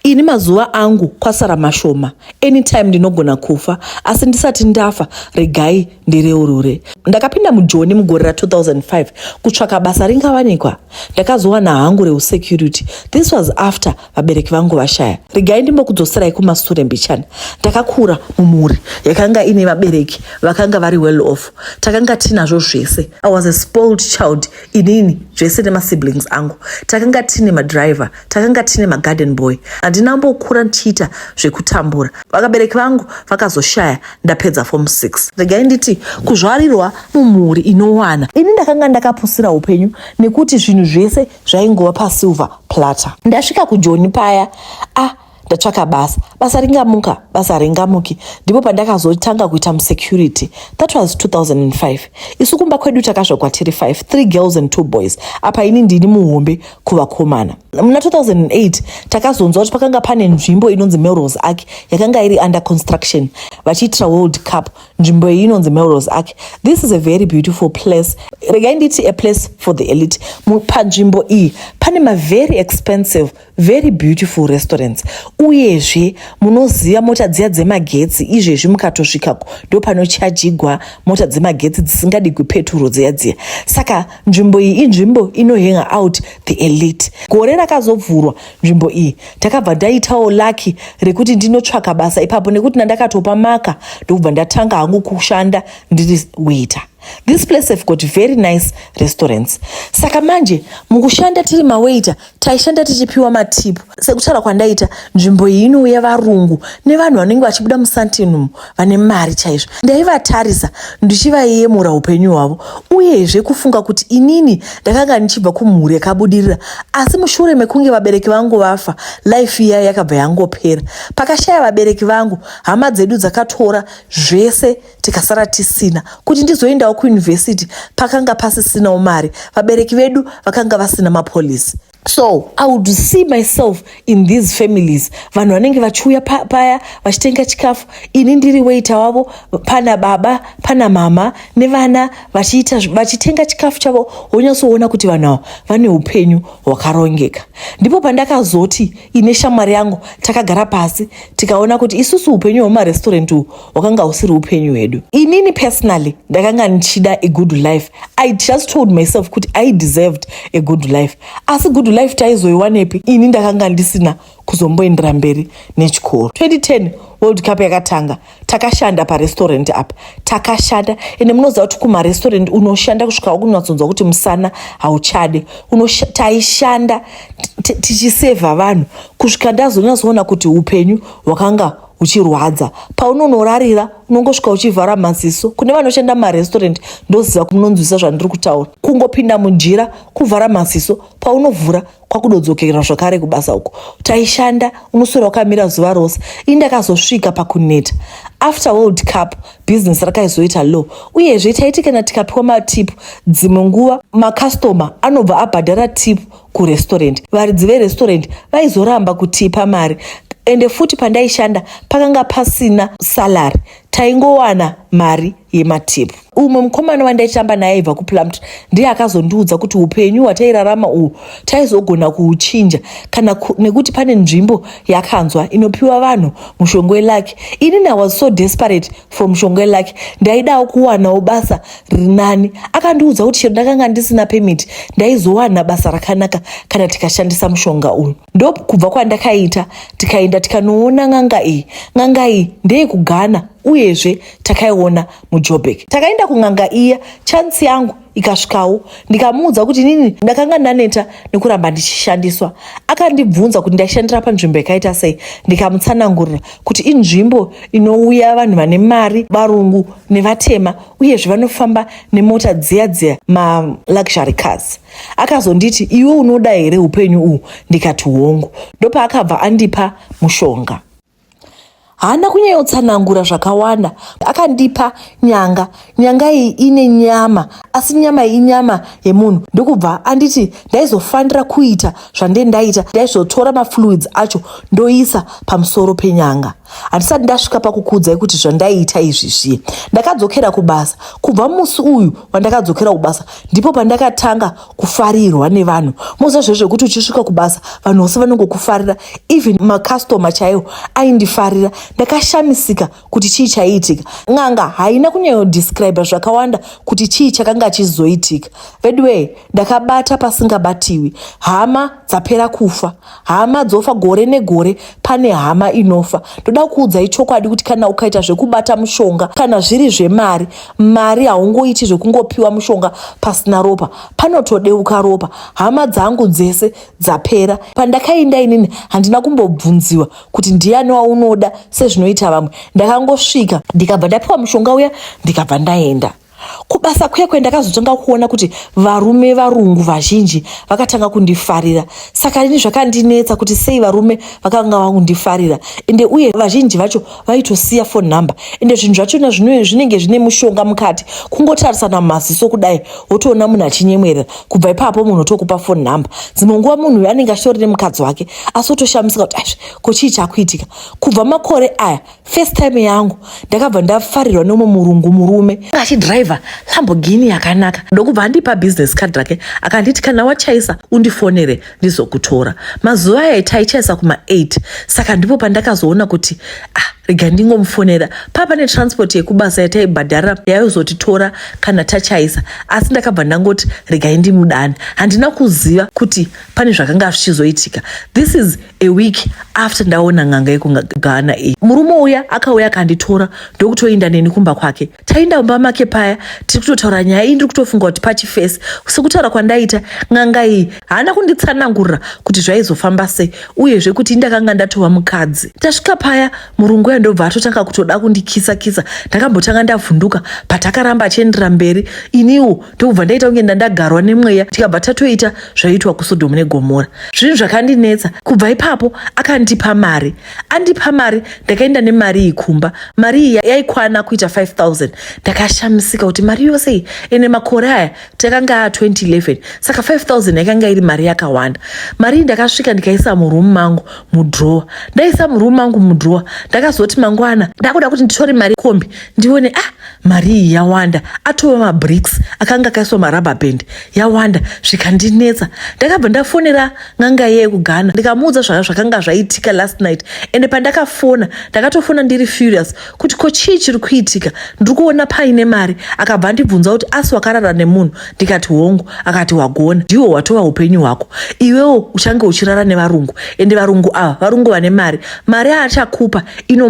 ini mazuva angu kwasara mashoma, anytime ndinogona kufa, asi ndisati ndafa regai ndireurure. Ndakapinda muJoni mugore ra2005 kutsvaka basa ringawanikwa. Ndakazowana hangu reusecurity. This was after vabereki vangu vashaya. Regai ndimbokudzoserai kumashure mbichana. Ndakakura mumhuri yakanga ine vabereki vakanga vari well off. Takanga tinazvo zvese. I was a spoiled child. Inini zvese nemasiblings angu. Takanga tine madriver, takanga tine magarden boy. Andinambokura ndichiita zvekutambura. Vakabereki vangu vakazoshaya ndapedza form 6. Regai nditi kuzvarirwa mumhuri inowana. Ini ndakanga ndakapusira upenyu nekuti zvinhu zvese zvaingova pasilver platter. Ndasvika kuJoni paya, ndatsvaka basa ringamuka, basa ringamuki. Ndipo pandakazotanga kuita musecurity. That was 2005. Isu kumba kwedu takazvokwa tiri 5, 3 girls and 2 boys. Apa ini ndini muhombe kuvakomana. Muna 2008 takazonzwa kuti pakanga pane nzvimbo inonzi Melrose Arch yakanga iri under construction. Vachiitira World Cup. Nzvimbo iyi inonzi Melrose Arch. This is a very beautiful place. Regai nditi a place for the elite. Panzvimbo iyi pane ma very expensive, very beautiful restaurants. Uyezve munoziva mota dziya dzemagetsi. Izvezvi mukatosvikako ndo panochajigwa mota dzemagetsi dzisingadigwi peturo dziya. Saka nzvimbo iyi inzvimbo ino hang out the elite. Gore rakazovhurwa nzvimbo iyi ndakabva ndaitawo lucky rekuti ndinotsvaka basa ipapo nekuti ndakatopa maka ndokubva ndatanga hangu kushanda ndiri waiter. This place have got very nice restaurants. Saka manje mukushanda tiri mawaiter taishanda tichipiwa matipu. Sekutaura kwandaita nzvimbo iyi inouya varungu nevanhu vanenge vachibuda musantinum vane mari chaizvo. Ndaivatarisa ndichivayemura upenyu hwavo uyezve kufunga kuti inini ndakanga ndichibva kumhuri yakabudirira, asi mushure mekunge vabereki vangu vafa life iya yakabva yangopera. Pakashaya vabereki vangu, hama dzedu dzakatora zvese tikasara tisina. Kuti ndizoendawo kuuniversity pakanga pasisinawo mari. Vabereki vedu vakanga vasina mapolisi. So I would see myself in these families. Vanhu vanenge vachiuya paya vachitenga chikafu, ini ndiri waiter wavo, pana baba, pana mama nevana vachitenga chikafu chavo. Wonyatsoona kuti vanhu vane upenyu hwakarongeka. Ndipo pandakazoti ine shamwari yangu takagara pasi tikaona kuti isusu upenyu hwemarestaurant hwakanga husiri upenyu hwedu. Inini personally ndakanga ndichida a good life. I just told myself kuti I deserved a good life. Asi good life taizoiwanepi? Ini ndakanga ndisina kuzomboendera mberi nechikoro. 2010 World Cup yakatanga, takashanda parestaurant apa. Takashanda, ende munoziva kuti kumarestaurant unoshanda kusvika kunyatsonzwa kuti musana hauchade. Taishanda tichisevha vanhu kusvika ndazonyatsoona kuti upenyu hwakanga uchirwadza. Paunonorarira unongosvika uchivhara maziso. Kune vanoshanda marestaurant ndoziva kumunonzwisa zvandiri kutaura. Kungopinda munjira kuvhara maziso, paunovhura kwakudodzokera zvakare kubasa uko. Taishanda unoswera wakamira zuva rose. Ini ndakazosvika pakuneta. After World Cup business rakaizoita low. Uyezve taiti kana tikapiwa matipu dzimwe nguva makastoma anobva abhadhara tipu kurestaurant. Varidzi verestaurant vaizoramba kutipa mari. Ende futi pandaishanda pakanga pasina salary, taingowana mari yematipu. Umwe mukomana wandaitamba naye aibva kuPlumtree ndiye akazondiudza kuti upenyu hwatairarama uhu taizogona kuuchinja kana nekuti pane nzvimbo yakanzwa inopiwa vanhu mushongwe lake. Ini I was so desperate for mushongwe lake. Ndaidawo kuwanawo basa rinani. Akandiudza kuti chero ndakanga ndisina permit ndaizowana basa rakanaka kana tikashandisa mushonga uyu. Ndo kubva kwandakaita tikaenda tikanoona ng'anga iyi. Ng'anga iyi ndeyekuGhana uyezve takaiona muJoburg. Takaenda kung'anga iya, chance yangu ikasvikawo. Ndikamuudza kuti nini ndakanga ndaneta nekuramba ndichishandiswa. Akandibvunza kuti ndaishandira panzvimbo yakaita sei. Ndikamutsanangurira kuti inzvimbo inouya vanhu vane mari, varungu nevatema, uyezve vanofamba nemota dziya ma luxury cars. Akazonditi iwe unoda here upenyu uhu? Ndikati hongu. Ndopa akabva andipa mushonga. Hana kunyayotsanangura zvakawanda. Akandipa nyanga. Nyanga iyi ine nyama, asi nyama iyi nyama yemunhu. Ndokubva anditi ndaizofanira kuita zvandaita. Ndaizotora mafluids acho ndoisa pamusoro penyanga. handisati ndasvika pakukuudzai kuti zvandaiita izvizvi. Ndakadzokera kubasa. Kubva musi uyu wandakadzokera kubasa ndipo pandakatanga kufarirwa nevanhu. Mozvo zvekuti uchisvika kubasa vanhu vose vanongokufarira, even makastoma chaiwo aindifarira. Ndakashamisika kuti chii chaiitika. N'anga haina kunyanyodescribe zvakawanda kuti chii chakanga chizoitika. Vedway, ndakabata pasingabatiwi. Hama dzapera kufa, hama dzofa gore negore, pane hama inofa. Ndoda kuudzai chokwadi kuti kana ukaita zvekubata mushonga, kana zviri zvemari, mari haungoiti zvekungopiwa mushonga pasina ropa, panotodeuka ropa. Hama dzangu dzese dzapera. Pandakaenda inini handina kumbobvunziwa kuti ndiani waunoda sezvinoita vamwe. Ndakangosvika ndikabva ndapiwa mushonga uya ndikabva ndaenda. Kubasa kwekwe ndakazotanga kuona kuti varume varungu vazhinji vakatanga kundifarira. Saka ini zvakandinetsa kuti sei varume vakanga vakundifarira. Ende uye vazhinji vacho vaitosiya phone number. Ende zvinhu zvachona zvinenge zvine mushonga mukati. Kungotarisana maziso kudai wotoona munhu achinyemwerera. Kubva ipapo munhu otokupa phone number. Dzimwe nguva munhu anenge achitori nemukadzi wake asi otoshamisika kuti ko chii chakuitika. Kubva makore aya first time yangu ndakabva ndafarirwa nomwe murungu murume achidrive Lamborghini yakanaka. Ndokubva andipa business card rake akanditi kana wachaisa undifonere ndizokutora. Mazuva aya taichaisa kuma 8. Saka ndipo pandakazoona kuti rega ndingomufonera. Papa netransport yekubasa yataibhadhara yaizotitora kana tachaisa. Asi ndakabva ndangoti regai ndimudane. Handina kuziva kuti pane zvakanga zvichizoitika. This is a week after ndaona n'anga yekuGhana iyi. Murume uya akauya akanditora ndokutoenda neni kumba kwake. Taenda kumba make paya tirikutotaura nyaya iyi, ndiri kutofunga kuti pachifesi. Sekutaura kwandaita n'anga iyi haana kunditsanangurira kuti zvaizofamba sei uyezve kuti ndakanga ndatova mukadzi. Tasvika paya murungu ndobva atotanga kutoda kundikisa. Ndakambotanga ndavhunduka patakaramba achiendera mberi. Iniwo ndobva ndaita kunge ndagarwa nemweya tikabva tatoita zvaitwa kuSodhomu neGomora. Zvinhu zvakandinetsa. Kubva ipapo akandipa mari. Andipa mari ndakaenda nemari iyi kumba. Mari iyi yaikwana kuita 5,000. Ndakashamisika kuti mari yose iyi ene makore aya takanga 2011. Saka 5,000 yakanga iri mari yakawanda. Mari iyi ndakasvika ndikaisa murumu mangu mudrowa. Ndaisa murumu mangu mudrowa ndakazoti mangwana ndakuda kuti nditore mari kombi ndione mari iyi yawanda. Atova mabricks akanga akaiswa marubber band yawanda. Zvikandinetsa. Ndakabva ndafonera n'anga yekuGhana ndikamuudza zvakanga zvaitika last night. Ende pandakafona ndakatofona ndiri furious kuti ko chii chiri kuitika. Ndiri kuona paine mari. Akabva andibvunza kuti asi wakarara nemunhu. Ndikati hongu. Akati wagona ndiwo watova upenyu hwako. Iwewo uchange uchirara nevarungu. Ende varungu ava varungu vane mari. Mari aachakupa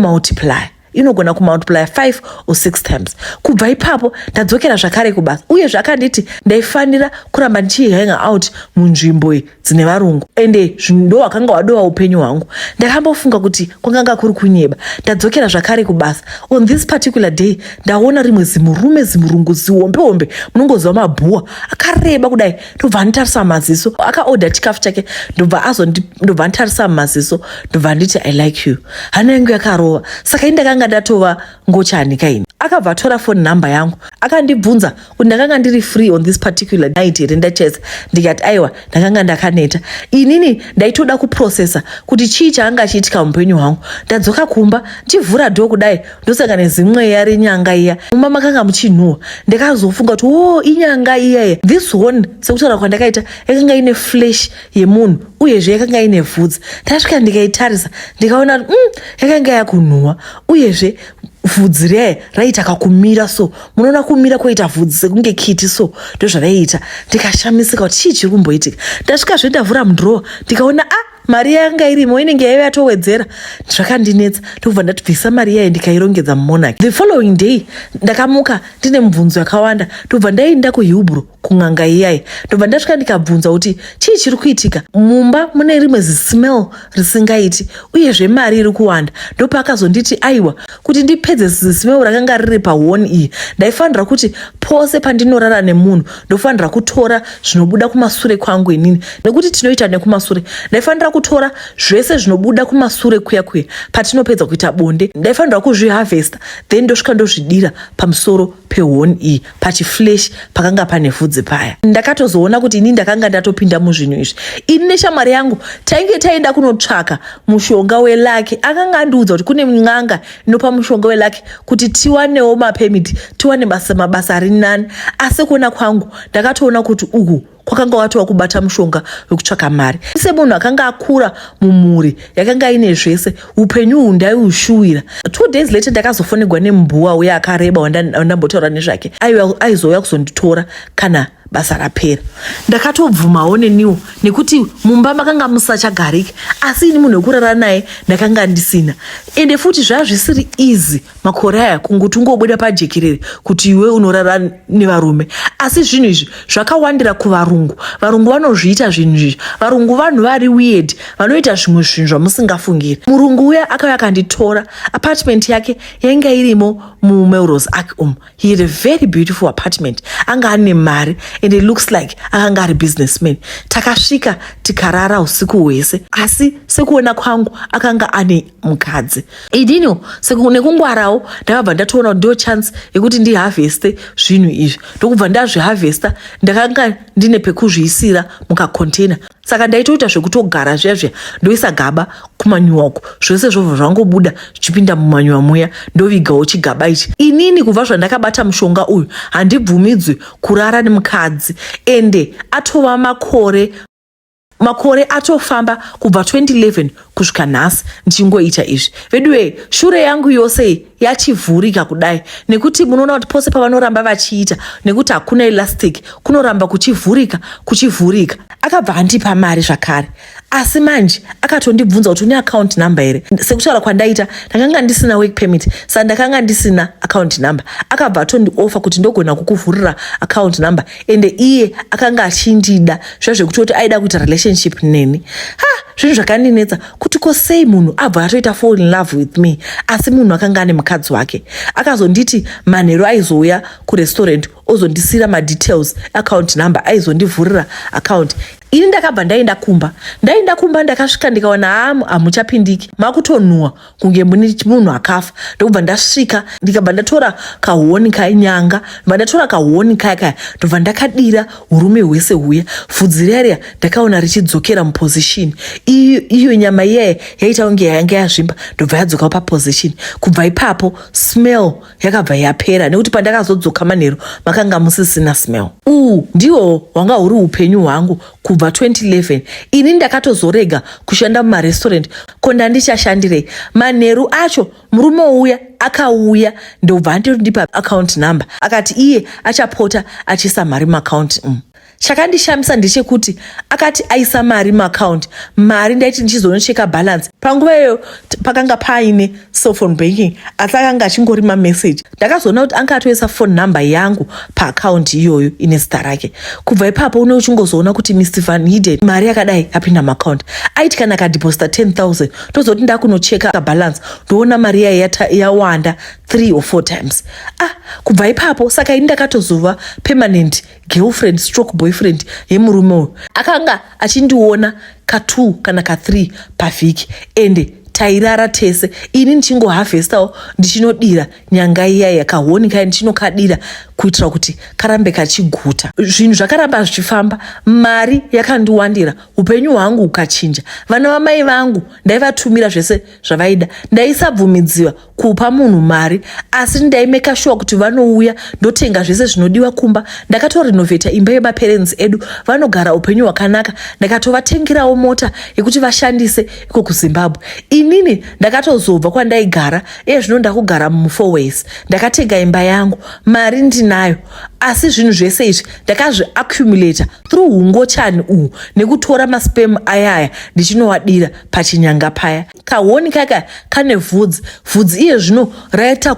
multiply. Inogona kumultiply 5 or 6 times. Kubva ipapo ndadzokera zvakare kubasa. Uye zvakanditi ndaifanira kuramba ndichihanga out munzvimbo dzine varungu. Ende ndo wakanga wadova upenyu hwangu. Ndakambofunga kuti kwanganga kuri kunyeba. Ndadzokera zvakare kubasa. On this particular day ndaona rimwe zimurungu ziombe munongozwa mabhuwa akareba kudai. Ndobva nditarisa maziso. Akaorder chikafu chake ndobva nditarisa maziso. Ndobva nditi I like you. Hana yangu yakarova. Saka ndakanga ndatova ngochani kaini. Akabva tora phone number yangu. Akandibvunza kuti ndakanga ndiri free on this particular night here ndacheza. Ndikati aiwa ndakanga ndakaneta. Inini ndaitoda kuprocessa kuti chii chaanga chiitika mupenyu hwangu. Ndadzoka kumba ndivhura dhoo kudai ndosangana nezimweya renyanga iya. Mumba makanga muchinhuwa. Ndakazofunga kuti inyanga iya. This one sekutaura kwandakaita yakanga ine flesh yemunhu uyezve yakanga ine vhudzi. Ndasvika ndikaitarisa ndikaona yakanga yakunhuwa uyezve vhudzi raita kakumira so. Munoona kumira koita vhudzi sekunge kiti so. Ndozvaraita. Ndikashamisika kuti chii chiri kumboitika. Ndasvika zvendavhura mudrowa ndikaona mari yanga irimo inenge yaiva yatowedzera. Zvakandinetsa. Ndobva ndabvisa mari yayo ndikairongedza mumonaki. The following day ndakamuka ndine mibvunzo yakawanda. Ndobva ndaenda kuHebrew kun'anga iyayi. Ndobva ndasvika ndikabvunza kuti chii chiri kuitika. Mumba mune rimwe zismell risingaiti uyezve mari iri kuwanda. Ndopakazonditi aiwa kuti ndipedze zismell rakanga riri pahoni iyi ndaifanira kuti pose pandinorara nemunhu ndofanira kutora zvinobuda kumasure kwangu inini nekuti tinoita nekumasure. Ndaifanira ndaifanira kutora zvese zvinobuda kumasure kuya patinopedza kuita bonde, ndaifanira kuzviharvesta then ndosvika ndozvidira pamusoro pehoni iyi pachiflesh pakanga pane vhudzi paya. Ndakatozoona kuti ini ndakanga ndatopinda muzvinhu izvi. Ini neshamwari yangu tainge taenda kunotsvaka mushonga weLucky. Akanga andiudza kuti kune n'anga inopa mushonga weLucky kuti tiwanewo mapemiti, tiwane mabasa ari nani. Asi kuona kwangu ndakatoona kuti uku kwakanga watova kubata mushonga wekutsvaka mari. Semunhu akanga akura mumhuri yakanga ine zvese, upenyu uhu ndaiushuwira. 2 days later ndakazofonegwa nemumbuwa uya akareba wandambotaura nezvake. Aizouya kuzonditora kana basa rapera. Ndakatobvumawo neniwo nekuti mumba makanga musachagariki, asi ini munhu wekurara naye ndakanga ndisina. Ende futi zvava zvisiri easy makore aya kunguti ungobuda pajekerere kuti iwe unorara nevarume. Asi zvinhu izvi zvakawandira kuvarungu. Varungu vanozviita zvinhu izvi. Varungu vanhu vari weird, vanoita zvimwe zvinhu zvamusingafungiri. Murungu uya akauya akanditora. Apartment yake yainga irimo muMelrose Arch. He had a very beautiful apartment. Anga ane mari and it looks like akanga ari businessman. Takasvika tikarara usiku hwese, asi sekuona kwangu akanga ane mukadzi. Idino nekungwarawo ndakabva ndatoona kuti ndio chance yekuti ndiharveste zvinhu izvi. Ndokubva ndazviharvesta, ndakanga ndine pekuzviisira mukacontainer. Saka ndaitoita zvekutogara zviya ndoisa gaba kumanyuwa uko, zvose zvobva zvangobuda zvichipinda mumanyuwa muya, ndovigawo chigaba ichi. Inini kubva zvandakabata mushonga uyu handibvumidzwi kurara nemukadzi, ende atova makore atofamba kubva 2011 kusvika nhasi ndichingoita izvi. Veduwe, shure yangu yose yachivhurika kudai, nekuti munoona kuti pose pavanoramba vachiita, nekuti hakuna elastic, kunoramba kuchivhurika. Akabva andipa mari zvakare, asi manje akatondibvunza kuti une account number here. Sekutaura kwandaita ndakanga ndisina work permit, saka ndakanga ndisina account number. Akabva atondiofa kuti ndogona kukuvhurira account number, ende iye akanga achindida zvekutoti aida kuita relationship neni. Zvinhu zvakandinetsa kuti sei munhu abva atoita fall in love with me, asi munhu akanga ane mukadzi wake. Akazonditi manheru aizouya kurestaurant ozondisira madetails, account number, aizondivhurira account. Ini ndakabva ndaenda kumba ndakasvika ndikaona hamuchapindiki, makutonhuwa kunge mune munhu akafa. Ndokubva ndasvika ndikabva ndatora kahoni kainyanga, ndatora kahoni kaya ndobva ndakadira urume hwese huya. Vhudzi riya ndakaona richidzokera muposition. Iyo nyama iyaya yaita kunge yanga yazvimba, ndobva yadzoka paposition. Kubva ipapo smell yakabva yapera, nekuti pandakazodzoka manheru makanga musisina smell. Ndiwo wanga huri upenyu hwangu kubva 2011. Ini ndakatozorega kushanda mumarestaurant. Ko ndandichashandirei? Manheru acho murume uya akauya ndobva andipa account number, akati iye achapota achisa mari muaccount. Chakandishamisa ndechekuti akati aisa mari muaccount, mari ndaiti ndichizonocheka balance. Panguva iyoyo pakanga paine cell phone banking, asi akanga achingori mamessage. Ndakazoona kuti anga atoisa phone number yangu paaccount iyoyo ine zita rake. Kubva ipapo une uchingozoona kuti Mr. Van Heiden mari yakadai yapinda muaccount. Aiti kana akadeposita 10,000 tozoti ndakunocheka balance, ndoona mari yawanda 3 or 4 times. Kubva ipapo saka ini ndakatozova permanent girlfriend stroke boyfriend yemurume uyu. Akanga achindiona ka2 kana ka3 pavhiki, ende tairara tese. Ini ndichingoharvestawo ndichinodira nyanga iyaya kahoni kaya ndichinokadira kuitira kuti karambe kachiguta. Zvinhu zvakaramba zvichifamba, mari yakandiwandira, upenyu hwangu ukachinja. Vana vamai vangu ndaivatumira zvese zvavaida, ndaisabvumidziwa kupa munhu mari, asi ndaimeka sure kuti vanouya ndotenga zvese zvinodiwa kumba. Ndakatorenovheta imba yevaparents edu, vanogara upenyu hwakanaka. Ndakatovatengerawo mota yekuti vashandise iko kuZimbabwe. Inini ndakatozobva kwandaigara, zvino ndakugara muFourways. Ndakatenga imba yangu, mari ndinayo, asi zvinhu zvese izvi ndakazviaccumulata through ungochani uhu, nekutora maspam ayaya ndichinowadira pachinyanga paya. Kahoni kaka kane vhudzi iye zvino raita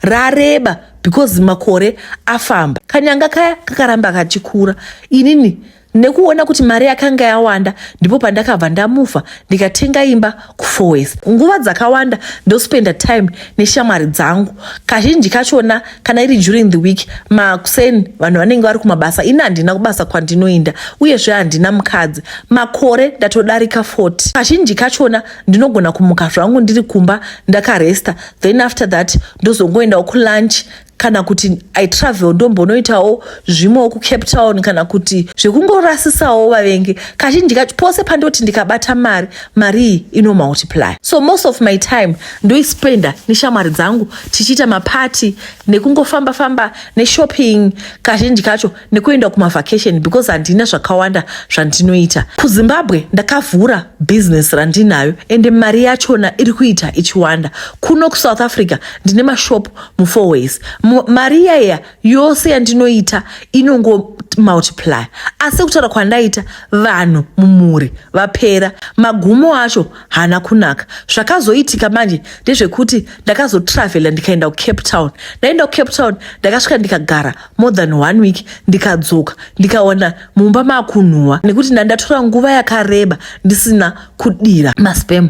rareba because makore afamba. Kanyanga kaya kakaramba kachikura. Inini nekuona kuti mari yakanga yawanda ndipo pandakabva ndamufa ndikatenga imba ku4ways. Nguva dzakawanda ndospenda time neshamwari dzangu, kazhinji kachona kana iri during the week makuseni vanhu vanenge vari kumabasa, ini handina kubasa kwandinoenda uyezve handina mukadzi, makore ndatodarika 40. Kazhinji kachona ndinogona kumuka zvangu ndiri kumba ndakaresta, then after that ndozongoendawo kulunch kana kuti I travel ndombonoitawo zvimwewo kuCape Town kana kuti zvekungorasisawo vavengi. Kazhinji kacho pose pandoti ndikabata mari iyi inomultiply. So most of my time ndoispenda neshamwari dzangu tichiita mapati nekungofamba neshopping, kazhinji kacho nekuenda kumavacation because handina zvakawanda zvandinoita. KuZimbabwe ndakavhura business randinayo ende mari yachona iri kuita ichiwanda. Kuno kuSouth Africa ndine mashop mu4ways. Mari yaya yose yandinoita inongo multiply. Asi kutaura kwandaita vanhu mumuri vapera, magumo acho hana kunaka. Zvakazoitika manje ndezvekuti ndakazotravela ndikaenda kuCape Town. Ndaenda kuCape Town ndakasvika ndikagara more than 1 week, ndikadzoka ndikaona mumba makunhuwa nekuti ndandatora nguva yakareba ndisina kudira maspam.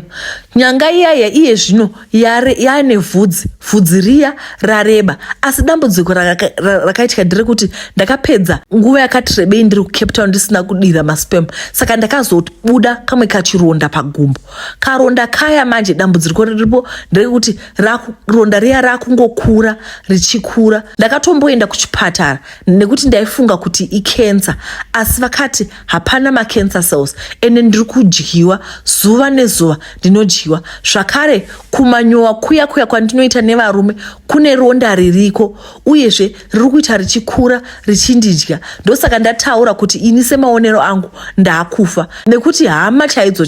Nyanga iyaya iye zvino yane vhudzi riya rareba, asi dambudziko rakaitika nderekuti ndakapedza nguva yakati rebei ndiri kuCape Town ndisina kudira maspam, saka ndakazobuda kamwe kachironda pagumbo. Karonda kaya manje dambudziko riripo nderekuti ronda riya rakungokura richikura. Ndakatomboenda kuchipatara nekuti ndaifunga kuti ikensa, asi vakati hapana macancer cells ende ndiri kudyiwa zuva nezuva, ndinodyiwa zvakare. Kumanyowa kuya kwandinoita nevarume kune ronda ririko uyezve riri kuita richikura richindidya. Ndosaka ndataura kuti ini semaonero angu ndakufa nekuti hama chaidzo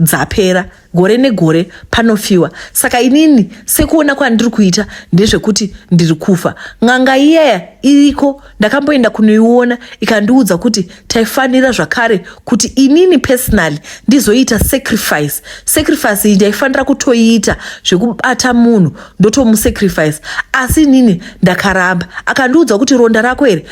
dzapera gore negore panofiwa. Saka inini sekuona kwandiri kuita ndezvekuti ndiri kufa. Ng'anga iyaya iriko, ndakamboenda kunoiona ikandiudza kuti taifanira zvakare kuti inini personally ndizoita sacrifice iyi ndaifanira kutoiita zvekubata munhu ndotomusacrifice, asi inini ndakaramba. Akandiudza kuti ronda rako iri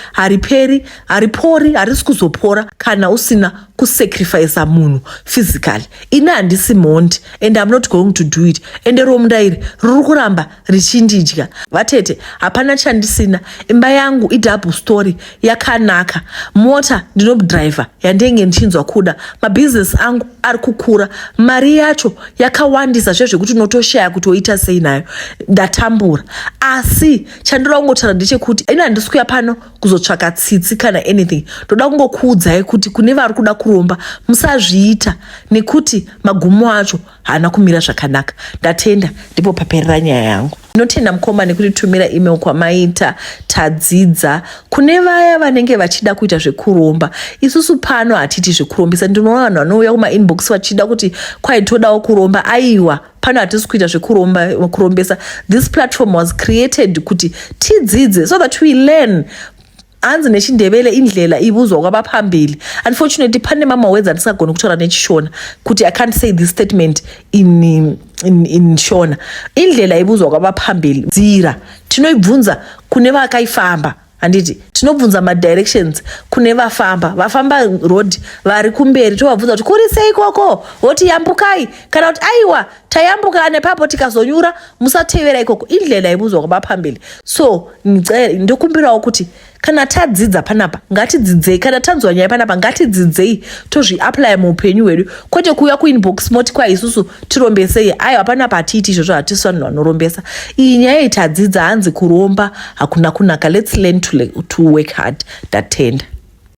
haripori, harisi kuzopora kana usina kusacrifice munhu physically. Ini handisi mondi and I'm not going to do it. Ende ronda iri riri kuramba richindidya. Vatete hapana chandisina, imba yangu idouble story yakanaka, mota ndinodriver yandenge ndichinzwa kuda, mabusiness angu ari kukura, mari yacho yakawandisa zvezvekuti unotoshaya kutoita sei nayo, ndatambura. Asi chandinoda kungotaura ndechekuti ini handisi kuuya pano kuzotsvaka tsitsi kana anything. Ndoda kungokuudzai kuti kune vari kuda kuromba musazviita nekuti magumo acho hana kumira zvakanaka. Ndatenda ndipo paperera nyaya yangu. Ndinotenda mukoma nekutitumira email kwamaita tadzidza. Kune vaya vanenge vachida kuita zvekuromba, isusu pano hatiti zvekurombesa. Ndinoona vanhu vanouya kumainbox vachida kuti kwai todawo kuromba. Aiwa, pano hatisi kuita zvekurombesa. This platform was created kuti tidzidze so that we learn. Hanzi nechindevele indlela ibuzwa kwabaphambili. Unfortunately pane mama words andisagona kutaura nechishona kuti I can't say this statement in Shona. Indlela ibuzwa kwabaphambili dzira tinoibvunza kune vakaifamba, handiti tinobvunza directions kune vafamba road vari kumberi, tovabvunza kuti kuri sei ikoko, woti yambukai, kana kuti aiwa tayambuka nepapo tikazonyura musatevera ikoko. Indlela ibuzwa kwabaphambili. So ndokumbirawo kuti kana tadzidza panapa ngatidzidzei, kana tanzwa nyaya panapa ngatidzidzei tozviapply muupenyu hwedu, kwete kuuya kuinbox moti kwa isusu tirombesei. Aiwa panapa hatiiti izvozvo, hatisi vanhu vanorombesa. Iyi nyaya itadzidza, hanzi kuromba hakuna kunaka. Let's learn to work hard. Ndatenda.